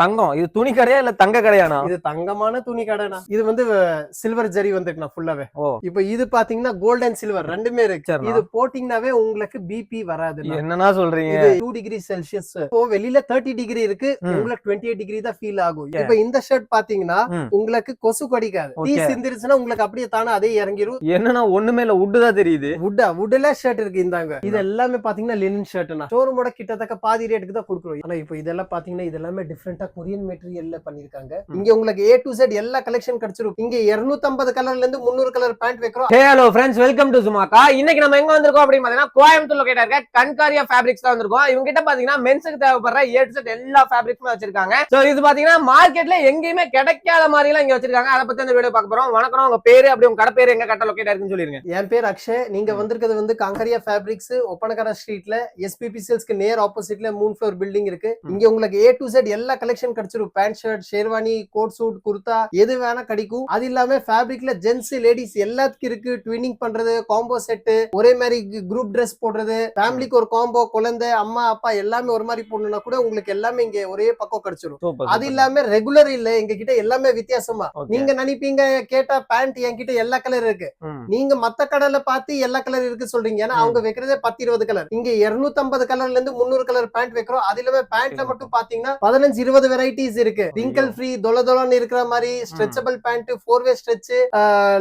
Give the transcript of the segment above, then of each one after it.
தங்கம் இது துணி கடையா இல்ல தங்க கடையானா? இது தங்கமான துணி கடைனா. இது வந்து சில்வர் ஜரி வந்துருக்குண்ணா ஃபுல்லாவே. ஓ, இப்போ இது பாத்தீங்கன்னா கோல்ட் அண்ட் சில்வர் ரெண்டுமே இருக்கு. சரிண்ணா. இது போட்டீங்கன்னாவே உங்களுக்கு பிபி வராது. என்னன்னா சொல்றீங்க? இது 2 டிகிரி செல்சியஸ். இப்போ வெளியில 30 டிகிரி இருக்கு, உங்களுக்கு 28 டிகிரி தான் ஃபீல் ஆகும். இப்போ இந்த ஷர்ட் பாத்தீங்கன்னா உங்களுக்கு கொசு கடிக்காது. தீ சிந்திருச்சுன்னா உங்களுக்கு அப்படியே தானே அதே இறங்கிரும். என்னன்னா ஒண்ணுமே இல்ல, வுட் தான் தெரியுது. வுட்ல ஷர்ட் இருக்கு. இந்தாங்க இது எல்லாமே பாத்தீங்கன்னா லினன் ஷர்ட்னா ஷோரூமோட கிட்டத்தட்ட பாதி ரேட்டுக்கு தான் கொடுக்குறோம். ஆனா இப்போ இதெல்லாம் பாத்தீங்கன்னா இது எல்லாமே டிஃபரெண்டா கொரியன் மெட்டீரியல்ல பண்ணிருக்காங்க. இங்க உங்களுக்கு A to Z எல்லா கலெக்ஷன் கிடைச்சிரும். இங்க 250 கலர்ல இருந்து 300 கலர் பேண்ட் வைக்கிறோம். Hey hello friends, welcome to சுமாக்கா. இன்னைக்கு நம்ம எங்க வந்திருக்கோம் அப்படின்னு பாத்தீங்கன்னா கோயம்புத்தூர் லொகேட்டா இருக்க கண்காரியா ஃபேப்ரிக்ஸ் தான் வந்திருக்கோம். இவங்க கிட்ட பாத்தீங்கன்னா மென்ஸ்க்கு தேவைப்படுற A to Z எல்லா ஃபேப்ரிக்ஸும் வச்சிருக்காங்க. சோ இது பாத்தீங்கன்னா மார்க்கெட்ல எங்கேயுமே கிடைக்காத மாதிரி எல்லாம் இங்க வச்சிருக்காங்க. அதை பத்தி இந்த வீடியோ பார்க்க போறோம். வணக்கம், உங்க பேரு அப்படி உங்க கடை பேரு எங்க கட்ட லொகேட்டா இருக்குன்னு சொல்லிருங்க. என் பேர் அக்ஷய். நீங்க வந்திருக்கிறது வந்து கண்காரியா ஃபேப்ரிக்ஸ், ஒப்பனகார ஸ்ட்ரீட்ல SPP சேல்ஸ்க்கு நேர் ஆப்போசிட்ல 3 ஃப்ளோர் பில்டிங் இருக்கு. இங்க உங்களுக்கு A to Z எல்லா கலெக்ஷன் கிடைச்சிரும். Pant, shirt, sherwani, coat suit, kurta எது வேணா கிடைக்கும். அது இல்லாம ஃபேப்ரிக்ல ஜென்ஸ் லேடிஸ் எல்லாத்துக்கும் இருக்கு. ட்வினிங் பண்றது, காம்போ செட், ஒரே மாதிரி குரூப் Dress போடுறது, ஃபேமிலிக்கு ஒரு காம்போ, குழந்தை, அம்மா அப்பா எல்லாமே ஒரு மாதிரி போடணும்னா கூட உங்களுக்கு எல்லாமே இங்க ஒரே பக்கம் கிடைச்சிரும். அது இல்லாம ரெகுலர் இல்ல, எங்க கிட்ட எல்லாமே வித்தியாசமா. நீங்க நினைப்பீங்க கேட்டா பேண்ட் என்கிட்ட எல்லா கலர் இருக்கு, நீங்க மத்த கடையில பார்த்து எல்லா கலர் இருக்கு சொல்றீங்க. ஏன்னா அவங்க வைக்கிறதே 10-20 கலர். இங்க 250 கலர்ல இருந்து 300 கலர் பேண்ட் வைக்கிறோம். அது இல்லாம பேண்ட்ல மட்டும் பாத்தீங்கன்னா 15-20 வெரைட்டிஸ் இருக்கு. ரிங்கிள் ஃப்ரீ, தொலதொலன்னு இருக்கிற மாதிரி ஸ்ட்ரெச்சபிள் பேண்ட், 4-வே ஸ்ட்ரெச்,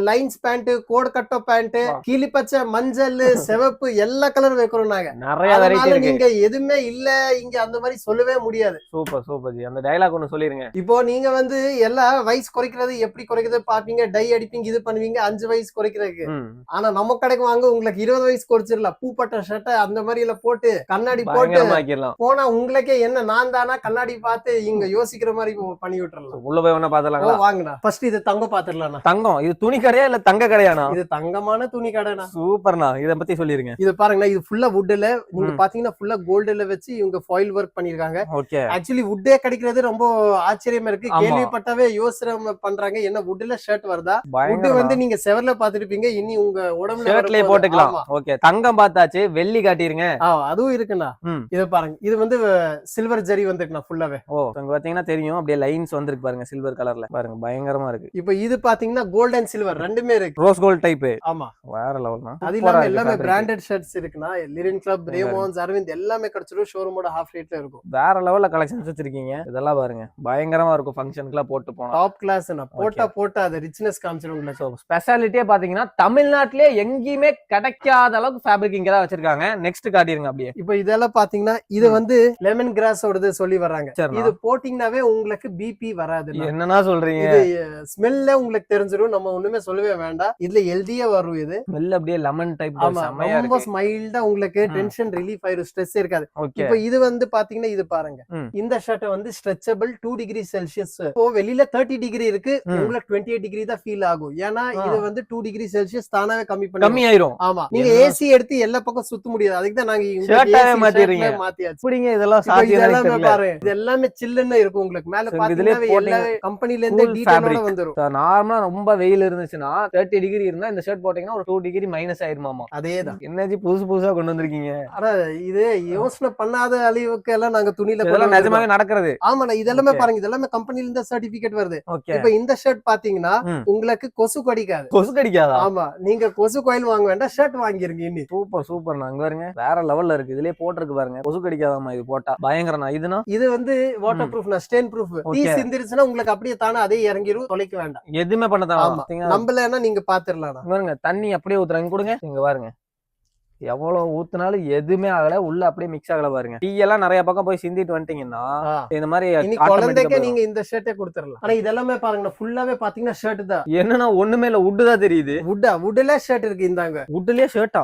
லைன்ஸ் பேண்ட், கோட் கட்டோ பேண்ட், கீழி பச்சை, மஞ்சள், சிவப்பு எல்லா கலர் வைக்கிறோம் நாங்க. நிறைய வெரைட்டி இருக்கு. நீங்க எதுவுமே இல்ல இங்க அந்த மாதிரி சொல்லவே முடியாது. Super super G. அந்த டயலாக் ஒன்னு சொல்லிருங்க. இப்போ நீங்க வந்து எல்லா வயசு குறைக்கிறது எப்படி குறைக்கிறது பாப்பீங்க, டை அடிப்பீங்க, இது பண்ணுவீங்க 5 வயசு குறைக்கிறதுக்கு. ஆனா நம்ம கடைக்கு வாங்க உங்களுக்கு 20 வயசு குறைச்சிடலாம். பூப்பட்ட ஷர்ட் அந்த மாதிரி எல்லாம் போட்டு கண்ணாடி போட்டு போனா உங்களுக்கே என்ன நான் தானா கண்ணாடி பார்த்து இங்க யோசிக்கிற மாதிரி பண்ணி விட்டுறலாம். உள்ள போய் வேணா பாத்துலாம். வாங்கண்ணா. ஃபர்ஸ்ட் இது தங்கம் பாத்துடலாம். தங்கம் இது துணி கடையா இல்ல தங்க கடையானா? இது தங்கமான துணி கடைனா. சூப்பர்ண்ணா, இத பத்தி சொல்லிருங்க. இது பாருங்கண்ணா, இது ஃபுல்லா வுட்ல, நீங்க பாத்தீங்கன்னா ஃபுல்லா கோல்டுல வச்சு இவங்க ஃபாயில் ஒர்க் பண்ணிருக்காங்க. ஓகே. ஆக்சுவலி வுட்டே கிடைக்கிறது ரொம்ப ஆச்சரியமா இருக்கு. கேள்விப்பட்டாவே யோசனை பண்றாங்க என்ன வுட்ல ஷர்ட் வருதா. வுட் வந்து நீங்க செவர்ல பாத்துருப்பீங்க, இனி உங்க உடம்புல ஷர்ட்லயே போட்டுக்கலாம். ஓகே, தங்கம் பார்த்தாச்சு, வெள்ளி காட்டிருங்க. அதுவும் இருக்குண்ணா. இது பாருங்க, இது வந்து சில்வர் ஜரி வந்துருக்குண்ணா ஃபுல்லாவே. ஓ, இங்க பாத்தீங்கன்னா தெரியும், அப்படியே லைன்ஸ் வந்திருக்கு பாருங்க சில்வர் கலர்ல. பாருங்க பயங்கரமா இருக்கு. இப்போ இது பாத்தீங்கன்னா கோல்ட் அண்ட் சில்வர் ரெண்டுமே இருக்கு. Rose gold type. ஆமா, வேற லெவல்னா. அது இல்லாம எல்லாமே பிராண்டட் ஷர்ட்ஸ் இருக்குண்ணா. லிரின் கிளப், ரேமோன்ஸ், அரவிந்த் எல்லாமே கிடைச்சிரும். ஷோரூமோட ஹாஃப் ரேட்ல இருக்கும். வேற லெவல்ல கலெக்ஷன்ஸ் வச்சிருக்கீங்க. இதெல்லாம் பாருங்க பயங்கரமா இருக்கும். ஃபங்க்ஷனுக்குலாம் போட்டு போனா டாப் கிளாஸ்னா. போட்டா அது ரிச்னஸ் காமிச்சிரும் உங்களுக்கு. ஸ்பெஷாலிட்டியே பாத்தீங்கன்னா தமிழ்நாட்டிலே எங்கேயுமே கிடைக்காத அளவுக்கு ஃபேப்ரிக் இங்க தான் வச்சிருக்காங்க. நெக்ஸ்ட் காட்டிருங்க அப்படியே. இப்போ இதெல்லாம் பாத்தீங்கன்னா இது வந்து லெமன் கிராஸோடது சொல்லி வர்றாங்க. இது போட்டீங்கன்னாவே உங்களுக்கு பிபி வராது. என்னன்னா சொல்றீங்க? இது ஸ்மெல்ல உங்களுக்கு தெரிஞ்சிரும். நம்ம ஒண்ணுமே சொல்லவே வேண்டாம். இதுல ஹெல்தியா வரும். இது ஸ்மெல் அப்படியே லெமன் டைப். ரொம்ப மைல்டா உங்களுக்கு டென்ஷன் ரிலீஃப் ஆயிரும். ஸ்ட்ரெஸ் இருக்காது. இப்போ இது வந்து பாத்தீங்கன்னா இது பாருங்க, இந்த ஷர்ட் வந்து ஸ்ட்ரெச்சபிள் 2 டிகிரி செல்சியஸ். இப்போ வெளியில 30 டிகிரி இருக்கு, உங்களுக்கு 28 டிகிரி தான் ஃபீல் ஆகும். ஏன்னா இது வந்து 2 டிகிரி செல்சியஸ் தானாவே கம்மி ஆயிரும். ஆமா, நீங்க ஏசி எடுத்து எல்லா பக்கம் சுத்த முடியாது. அதுக்கு தான் நாங்க மாத்தியாச்சு. புடிங்க. இதெல்லாம் பாருங்க, இது எல்லாமே சில்லுன்னு இருக்கும். உங்களுக்கு மேல பாத்தீங்கன்னா எல்லா கம்பெனில இருந்து டீடைலோட வந்துரும். நார்மலா ரொம்ப வெயில் இருந்துச்சுன்னா 30 டிகிரி இருந்தா இந்த ஷர்ட் போட்டீங்கன்னா ஒரு 2 டிகிரி மைனஸ் ஆயிருமாமா. அதேதான். என்னஜி புதுசா கொண்டு வந்திருக்கீங்க. ஆனா இது யோசனை பண்ணாத அளவுக்கு எல்லாம் நாங்க துணியில நிஜமாவே நடக்கிறது. ஆமாண்ணா, இதெல்லாமே பாருங்க, இதெல்லாமே கம்பெனில இருந்து சர்டிபிகேட் வருது. இப்ப இந்த ஷர்ட் பாத்தீங்கன்னா உங்களுக்கு கொசு கடிக்காது. கொசு கடிக்காதா? ஆமா, நீங்க கொசு கோயில் வாங்க வேண்டாம், ஷர்ட் வாங்கிருங்க. இன்னி சூப்பர் நாங்க பாருங்க வேற லெவல்ல இருக்கு. இதுலயே போட்டிருக்கு பாருங்க, கொசு கடிக்காதாமா. இது போட்டா பயங்கரனா. இதுனா இது வந்து வாட்டர் ப்ரூஃப்னா, ஸ்டெயின் ப்ரூஃப். தீ சிந்திருச்சுன்னா உங்களுக்கு அப்படியே தானே அதே இறங்கிரும். தொலைக்க வேண்டாம், எதுவுமே பண்ண தேவை. நம்பலன்னா நீங்க பாத்துடலாம். பாருங்க தண்ணி அப்படியே ஊத்துறாங்க. கொடுங்க இங்க பாருங்க, எவ்வளவு ஊத்துனாலும் எதுவுமே ஆகல. உள்ள அப்படியே மிக்ஸ் ஆகல பாருங்க. டீ எல்லாம் நிறைய பக்கம் போய் சிந்திட்டு வந்துட்டீங்கன்னா இந்த மாதிரி குழந்தைக்கு நீங்க இந்த ஷர்ட்டே கொடுத்துடலாம். ஆனா இதெல்லாமே பாருங்க ஃபுல்லாவே பாத்தீங்கன்னா ஷர்ட் தான். என்னன்னா ஒண்ணுமே இல்ல, வுட் தான் தெரியுது. வுட்ல ஷர்ட் இருக்கு. இந்தாங்க வுட்லயே ஷர்ட்டா?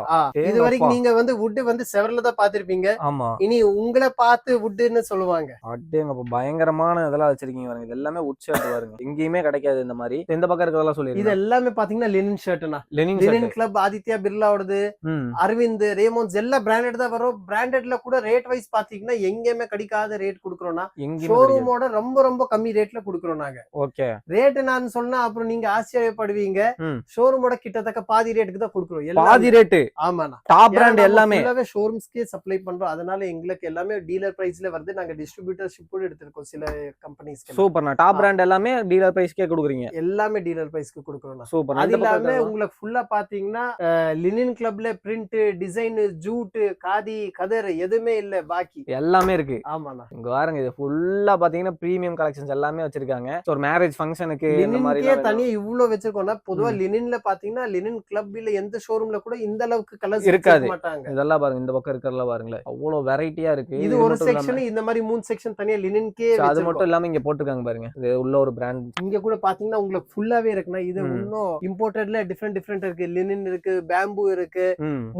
இது வரைக்கும் நீங்க வந்து வுட் வந்து செவர்ல தான் பாத்திருப்பீங்க. ஆமா, இனி உங்களை பார்த்து வுட்னு சொல்லுவாங்க. அடேங்க, பயங்கரமான இதெல்லாம் வச்சிருக்கீங்க பாருங்க. இது எல்லாமே வுட் ஷர்ட் பாருங்க, எங்கேயுமே கிடைக்காது இந்த மாதிரி. இந்த பக்கம் இருக்கிறதெல்லாம் சொல்லி. இது எல்லாமே பாத்தீங்கன்னா லினன் ஷர்ட்னா. லினன் கிளப், ஆதித்யா பிர்லாவோடது, அரவிந்த் அரவிந்த், ரேமோன்ஸ் எல்லாம் பிராண்டட் தான் வரும். பிராண்டட்ல கூட ரேட் வைஸ் பாத்தீங்கன்னா எங்கேயுமே கிடைக்காத ரேட் கொடுக்குறோம்னா, ஷோரூமோட ரொம்ப ரொம்ப கம்மி ரேட்ல கொடுக்குறோம் நாங்க. ஓகே, ரேட் நான் சொன்னா அப்புறம் நீங்க ஆச்சரியப்படுவீங்க. ஷோரூமோட கிட்டத்தட்ட பாதி ரேட்டுக்கு தான் கொடுக்குறோம். பாதி ரேட்? ஆமாண்ணா, டாப் பிராண்ட் எல்லாமே ஷோரூம்ஸ்க்கே சப்ளை பண்றோம். அதனால எங்களுக்கு எல்லாமே டீலர் பிரைஸ்ல வருது. நாங்க டிஸ்ட்ரிபியூட்டர்ஷிப் கூட எடுத்திருக்கோம் சில கம்பெனிஸ்க்கு. சூப்பர்ண்ணா. டாப் பிராண்ட் எல்லாமே டீலர் பிரைஸ்க்கே கொடுக்குறீங்க? எல்லாமே டீலர் பிரைஸ்க்கு கொடுக்குறோம். சூப்பர். அது இல்லாம உங்களுக்கு ஃபுல்லா பாத்தீங்கன்னா லினின் கிளப்ல பிரிண்ட், டிசைன், ஜூட், காதி, கதர் எதுவுமே இல்ல, பாக்கி எல்லாமே இருக்கு. ஆமாண்ணா, இங்க பாருங்க, இது ஃபுல்லா பாத்தீங்கன்னா பிரீமியம் கலெக்ஷன்ஸ் எல்லாமே வச்சிருக்காங்க. ஒரு மேரேஜ் ஃபங்க்ஷனுக்கு இந்த மாதிரி தனியா இவ்ளோ வச்சிருக்கோம்னா, பொதுவா லினின்ல பாத்தீங்கன்னா லினின் கிளப்ல எந்த ஷோரூம்ல கூட இந்த அளவுக்கு கலர்ஸ் இருக்காது மாட்டாங்க. இதெல்லாம் பாருங்க, இந்த பக்கம் இருக்கறதெல்லாம் பாருங்களேன், அவ்வளவு வெரைட்டியா இருக்கு. இது ஒரு செக்ஷன், இந்த மாதிரி 3 செக்ஷன் தனியா லினின்கே. அது மட்டும் இல்லாம இங்க போட்டுருக்காங்க பாருங்க, இது உள்ள ஒரு பிராண்ட். இங்க கூட பாத்தீங்கன்னா உங்களுக்கு ஃபுல்லாவே இருக்குன்னா, இது இன்னும் இம்போர்ட்டட்ல டிஃபரெண்ட் இருக்கு. லினின் இருக்கு, பேம்பு இருக்கு,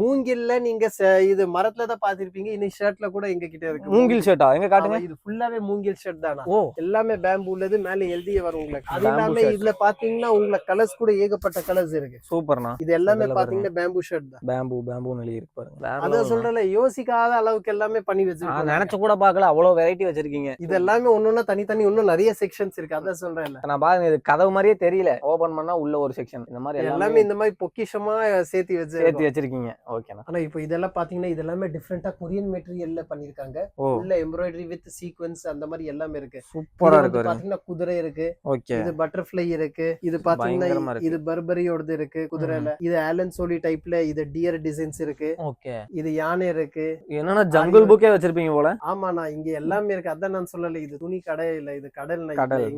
மூங்கில்ல நீங்க இது மரத்துல தான் பாத்திருப்பீங்க. இன்னைக்கு ஷர்ட்ல கூட எங்க கிட்ட இருக்கு மூங்கில் ஷர்ட்டா? எங்க காட்டுங்க. இது ஃபுல்லாவே மூங்கில் ஷர்ட் தானா. எல்லாமே பேம்பு உள்ளது, மேல எழுதியே வரும் உங்களுக்கு. அது இல்லாம இதுல பாத்தீங்கன்னா உங்களுக்கு கலர்ஸ் கூட ஏகப்பட்ட கலர்ஸ் இருக்கு. சூப்பர்ண்ணா. இது எல்லாமே பாத்தீங்கன்னா பேம்பு ஷர்ட் தான். பேம்புன்னு எழுதி இருக்கு பாருங்க. அத சொல்றல, யோசிக்காத அளவுக்கு எல்லாமே பண்ணி வச்சிருக்கோம். நினைச்சு கூட பாக்கல, அவ்வளவு வெரைட்டி வச்சிருக்கீங்க. இது எல்லாமே ஒன்னொன்னா தனித்தனி இன்னும் நிறைய செக்ஷன்ஸ் இருக்கு. அத சொல்றேன். நான் பாருங்க, இது கதவு மாதிரியே தெரியல. ஓபன் பண்ணா உள்ள ஒரு செக்ஷன். இந்த மாதிரி எல்லாமே இந்த மாதிரி பொக்கிஷமா சேர்த்து வச்சிருக்கீங்க. ஓகேண்ணா. ஆனா இப்போ இதெல்லாம் பாத்தீங்கன்னா இதெல்லாமே டிஃபரெண்டா கொரியன் மெட்டீரியல்ல பண்ணிருக்காங்க. உள்ள எம்ப்ராய்டரி வித் சீக்வென்ஸ் அந்த மாதிரி எல்லாமே இருக்கு. சூப்பரா இருக்கு. பாத்தீங்கன்னா குதிரை இருக்கு, ஓகே, இது பட்டர்ஃப்ளை இருக்கு, இது பாத்தீங்கன்னா இது பர்பரியோடது இருக்கு குதிரைல, இது ஆலன் சோலி டைப்ல, இது டியர் டிசைன்ஸ் இருக்கு, ஓகே, இது யானை இருக்கு. என்னன்னா ஜங்கிள் புக்கே வச்சிருப்பீங்க போல. ஆமாண்ணா, இங்க எல்லாமே இருக்கு. அதான் நான் சொல்லல, இது துணி கடை இல்ல, இது கடல்.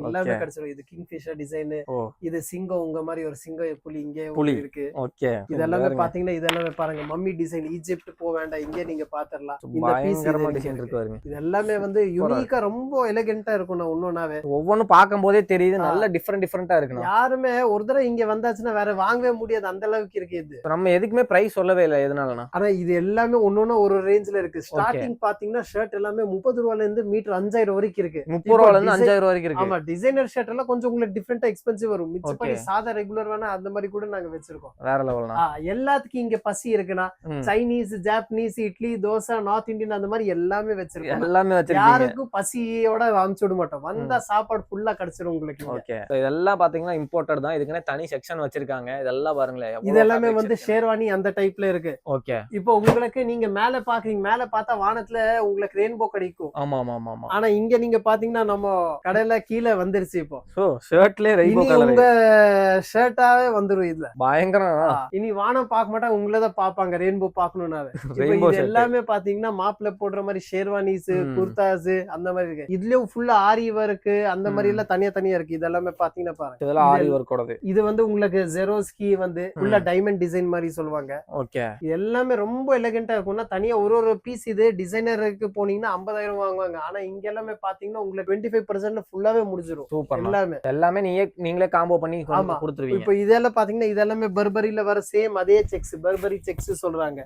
எல்லாமே கிடைச்சிடும். இது கிங்ஃபிஷர் டிசைன், இது சிங்கம், உங்க மாதிரி ஒரு சிங்க புலி இங்க இருக்கு. ஓகே, இதெல்லாமே பாத்தீங்கன்னா இதெல்லாமே பாருங்க மம்மி டிசைன். ஈஜிப்ட் போக வேண்டாம், இங்கே நீங்க பாத்துறலாம். இந்த பீஸ் டிசைன் இருக்கு பாருங்க. இது எல்லாமே வந்து யூனிக்கா ரொம்ப எலிகென்ட்டா இருக்கும். ஒன்னொன்னாவே ஒவ்வொன்னும் பாக்கும்போதே தெரியுது, நல்ல டிஃபரெண்டா இருக்கு. யாருமே ஒரு தடவை இங்க வந்தாச்சுன்னா வேற வாங்கவே முடியாது, அந்த அளவுக்கு இருக்கு. இது நம்ம எதுக்குமே பிரைஸ் சொல்லவே இல்லை, எதனாலனா. ஆனா இது எல்லாமே ஒன்னொன்னு ஒரு ரேஞ்ச்ல இருக்கு. ஸ்டார்டிங் பாத்தீங்கன்னா ஷர்ட் எல்லாமே 30 ரூபாயில இருந்து மீட்டர் 5000 வரைக்கும் இருக்கு. 30 ரூபாயில இருந்து 5000 வரைக்கும் இருக்கு. ஆமா, டிசைனர் ஷர்ட் எல்லாம் கொஞ்சம் உங்களுக்கு டிஃபரெண்டா எக்ஸ்பென்சிவ் வரும். மிச்சப்படி சாதா ரெகுலர் வேணா அந்த மாதிரி கூட நாங்க வச்சிருக்கோம். வேற லெவல்னா. எல்லாத்துக்கும் இங்க பசி இருக்குன்னா, Chinese, Japanese, idli, dosa, north Indian அந்த மாதிரி எல்லாமே வச்சிருக்கோம். எல்லாமே வச்சிருக்கீங்க. யாருக்கும் பசியோட அனுப்பிச்சு விட மாட்டோம். வந்தா சாப்பாடு ஃபுல்லா கிடைச்சிரும் உங்களுக்கு. ஓகே, இதெல்லாம் பாத்தீங்கன்னா இம்போர்ட்டட் தான். இதுக்குனே தனி செக்ஷன் வச்சிருக்காங்க. இதெல்லாம் பாருங்களேன், இது எல்லாமே வந்து ஷேர்வானி அந்த டைப்ல இருக்கு. ஓகே, இப்போ உங்களுக்கு நீங்க மேல பாக்குறீங்க, மேல பார்த்தா வானத்துல உங்களுக்கு ரெயின்போ கிடைக்கும். ஆமா ஆமா ஆமா. ஆனா இங்க நீங்க பாத்தீங்கன்னா நம்ம கடையில கீழே வந்துருச்சு. இப்போ ஷர்ட்லயே ரெயின்போ கலர், உங்க ஷர்ட்டாவே வந்துரும். இதுல பயங்கரம். இனி வானம் பார்க்க மாட்டாங்க, உங்களதான் பாப்பாங்க ரெயின்போ பாக்கணும்னாவே. எல்லாமே பாத்தீங்கன்னா மாப்பிள்ள போடுற மாதிரி ஷேர்வானிஸ், குர்தாஸ் அந்த மாதிரி இருக்கு. இதுலயும் ஃபுல்லா ஆரி ஒர்க் அந்த மாதிரி எல்லாம் தனியா இருக்கு. இதெல்லாமே பாத்தீங்கன்னா பாருங்க, இதெல்லாம் ஆரி ஒர்க்கோடது. இது வந்து உங்களுக்கு ஜெரோஸ்கி வந்து ஃபுல்லா டைமண்ட் டிசைன் மாதிரி சொல்லுவாங்க. ஓகே, இது எல்லாமே ரொம்ப எலிகென்ட்டா இருக்கும்னா, தனியா ஒரு பீஸ் இது டிசைனருக்கு போனீங்கன்னா 50,000 வாங்குவாங்க. ஆனா இங்க எல்லாமே பாத்தீங்கன்னா உங்களுக்கு 25% ஃபுல்லாவே முடிஞ்சிரும். சூப்பர். எல்லாமே நீங்களே காம்போ பண்ணி கொடுத்துருவீங்க. இப்போ இதெல்லாம் பாத்தீங்கன்னா இதெல்லாமே பர்பரியில வர சேம் அதே செக்ஸ், பர்பரி செக்ஸ் சொல்றாங்க.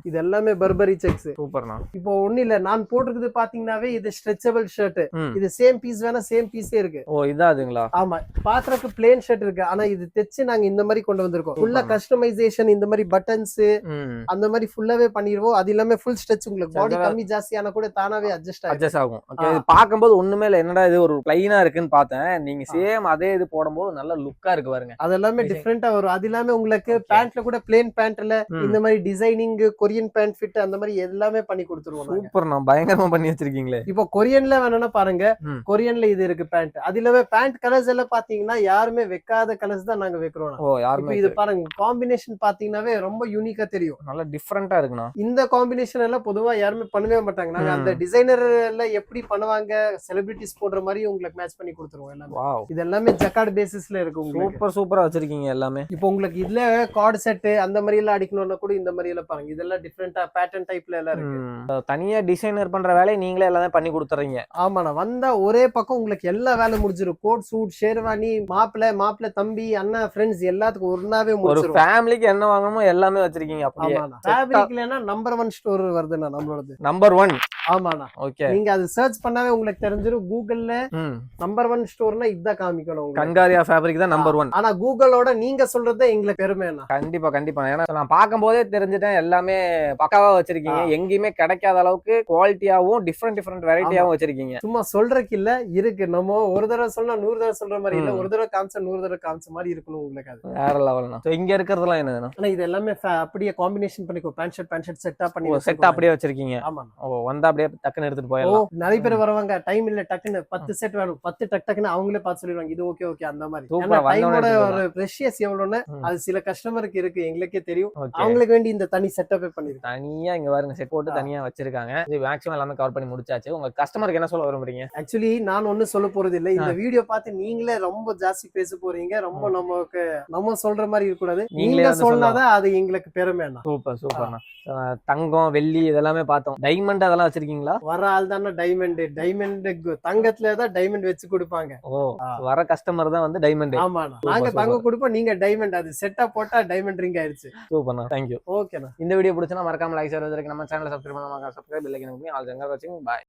இது எல்லாமே பர்பரி செக்ஸ். சூப்பர்ண்ணா. இப்போ ஒண்ணு இல்ல, நான் போட்டுருக்குது பாத்தீங்கன்னாவே இது ஸ்ட்ரெச்சபிள் ஷர்ட். இது சேம் பீஸ் வேணா சேம் பீஸே இருக்கு. ஓ, இதாதுங்களா? ஆமா, பாக்குறதுக்கு பிளேன் ஷர்ட் இருக்கு. ஆனா இது தைச்சு நாங்க இந்த மாதிரி கொண்டு வந்திருக்கோம். ஃபுல்லா கஸ்டமைசேஷன், இந்த மாதிரி பட்டன்ஸ் அந்த மாதிரி ஃபுல்லாவே பண்ணிடுவோம். அது இல்லாம ஃபுல் ஸ்ட்ரெச். உங்களுக்கு பாடி கம்மி ஜாஸ்தியான கூட தானாவே அட்ஜஸ்ட் ஆகும். பாக்கும்போது ஒண்ணுமே இல்ல, என்னடா இது ஒரு பிளைனா இருக்குன்னு பார்த்தேன். நீங்க சேம் அதே இது போடும்போது நல்ல லுக்கா இருக்கு பாருங்க. அது எல்லாமே டிஃபரெண்டா வரும். அது இல்லாம உங்களுக்கு பேண்ட்ல கூட பிளேன் பேண்ட்ல இந்த மாதிரி டிசைனிங், கொரியன் பேண்ட் ஃபிட் அந்த மாதிரி எல்லாமே பண்ணி கொடுத்துருவோம். சூப்பர், நான் பயங்கரமா பண்ணி வச்சிருக்கீங்களே. இப்போ கொரியன்ல வேணும்னா பாருங்க, கொரியன்ல இது இருக்கு பேண்ட். அது இல்லாம பேண்ட் கலர்ஸ் எல்லாம் பாத்தீங்கன்னா யாருமே வைக்காத கலர்ஸ் தான் நாங்க வைக்கிறோம். இப்போ இது பாருங்க, காம்பினேஷன் பாத்தீங்கன்னாவே ரொம்ப யூனிக்கா தெரியும். நல்ல டிஃபரெண்டா இருக்குண்ணா. இந்த காம்பினேஷன் எல்லாம் பொதுவா யாருமே பண்ணவே மாட்டாங்க. நாங்க அந்த டிசைனர் எல்லாம் எப்படி பண்ணுவாங்க, செலிபிரிட்டிஸ் போடுற மாதிரி உங்களுக்கு மேட்ச் பண்ணி கொடுத்துருவோம் எல்லாமே. இது எல்லாமே ஜக்கார்ட் பேசிஸ்ல இருக்கு. சூப்பரா வச்சிருக்கீங்க எல்லாமே. இப்போ உங்களுக்கு இதுல கார்டு செட் அந்த மாதிரி எல்லாம் அடிக்கணும்னா கூட இந்த மாதிரி எல்லாம் பாருங்க. இதெல்லாம் டிஃபரெண்டா பேட்டர்ன் டைப்ல எல்லாம் இருக்கு. தனியா டிசைனர் பண்ற வேலையை நீங்களே எல்லாமே பண்ணி கொடுத்துறீங்க. ஆமாண்ணா, வந்தா ஒரே பக்கம் உங்களுக்கு எல்லா வேலை முடிஞ்சிடும். கோட், சூட், ஷேர்வானி, மாப்பிள்ள, தம்பி, அண்ணா, ஃப்ரெண்ட்ஸ் எல்லாத்துக்கும் ஒண்ணாவே முடிஞ்சிரும். ஒரு ஃபேமிலிக்கு என்ன வாங்கணுமோ எல்லாமே வச்சிருக்கீங்க. அப்படியே ஃபேப்ரிக்லனா நம்பர் 1 ஸ்டோர் வருதுண்ணா நம்மளோடது. நம்பர் 1. ஆமாண்ணா. ஓகே, நீங்க அது சர்ச் பண்ணாவே உங்களுக்கு தெரிஞ்சிரும். கூகுள்ல நம்பர் 1 ஸ்டோர்னா இதான் காமிக்கணும். கன்காரியா ஃபேப்ரிக் தான் நம்பர் 1. ஆனா கூகுளோட நீங்க சொல்றது எங்களுக்கு பெருமைண்ணா. கண்டிப்பா. ஏன்னா நான் பாக்கும்போதே தெரிஞ்சு தெரிஞ்சுட்டேன் எல்லாமே பக்காவா வச்சிருக்கீங்க. எங்கேயுமே கிடைக்காத அளவுக்கு குவாலிட்டியாவும் டிஃப்ரெண்ட் வெரைட்டியாவும் வச்சிருக்கீங்க. சும்மா சொல்றதுக்கு இல்ல இருக்கு. நம்ம ஒரு தடவை சொன்னா 100 தடவை சொல்ற மாதிரி இல்ல, ஒரு தடவை காமிச்சா 100 தடவை காமிச்ச மாதிரி இருக்கணும் உங்களுக்கு. அது வேற லெவல்னா. சோ இங்க இருக்கிறதுலாம் என்னதுன்னா? ஆனா இது எல்லாமே அப்படியே காம்பினேஷன் பண்ணிக்கோ, பேண்ட் ஷர்ட் செட்டா பண்ணி செட் அப்படியே வச்சிருக்கீங்க. ஆமா. ஓ வந்தா அப்படியே டக்குன்னு எடுத்துட்டு போயிடலாம். நிறைய பேர் வருவாங்க, டைம் இல்ல, டக்குன்னு 10 செட் வேணும், 10 டக்குன்னு அவங்களே பார்த்து சொல்லிடுவாங்க இது ஓகே ஓகே அந்த மாதிரி. டைமோட ஒரு பிரஷியஸ் எவ்வளவுன்னு அது சில கஸ்டமருக்கு இருக்கு, எங்களுக்கே தெரியும். அவங்களுக்கு வேண்டி இந்த தனி செட்டப்பே பண்ணிருக்காங்க. தனியா இங்க பாருங்க செட் போட்டு தனியா வச்சிருக்காங்க. இது மேக்ஸிமம் எல்லாமே கவர் பண்ணி முடிச்சாச்சு. உங்க கஸ்டமருக்கு என்ன சொல்ல விரும்புறீங்க? ஆக்சுவலி நான் ஒண்ணும் சொல்ல போறது இல்ல. இந்த வீடியோ பார்த்து நீங்களே ரொம்ப ஜாஸ்தி பேச போறீங்க. ரொம்ப நமக்கு நம்ம சொல்ற மாதிரி இருக்க கூடாது. நீங்க சொன்னாதான் அது எங்களுக்கு பெருமை. சூப்பர்ண்ணா. தங்கம் வெள்ளி இதெல்லாமே பார்த்தோம். டைமண்ட் அதெல்லாம் வச்சிருக்கீங்களா? வர ஆள் தானே டைமண்ட் தங்கத்துலதான் டைமண்ட் வச்சு கொடுப்பாங்க. வர கஸ்டமர் தான் வந்து டைமண்ட். ஆமா, நாங்க தங்கம் கொடுப்போம், நீங்க டைமண்ட். அது செட்டா போட்டா டைமண்ட் ரிங் ஆயிடுச்சு. சூப்பர்ண்ணா, தேங்க்யூ. ஓகேண்ணா. இந்த வீடியோ பிடிச்சா மறக்காம லைக் ஷேர் நம்ம சேனலை சப்ஸ்கிரைப் பண்ணாம subscribe bell icon all Jankar வாட்சிங். பை.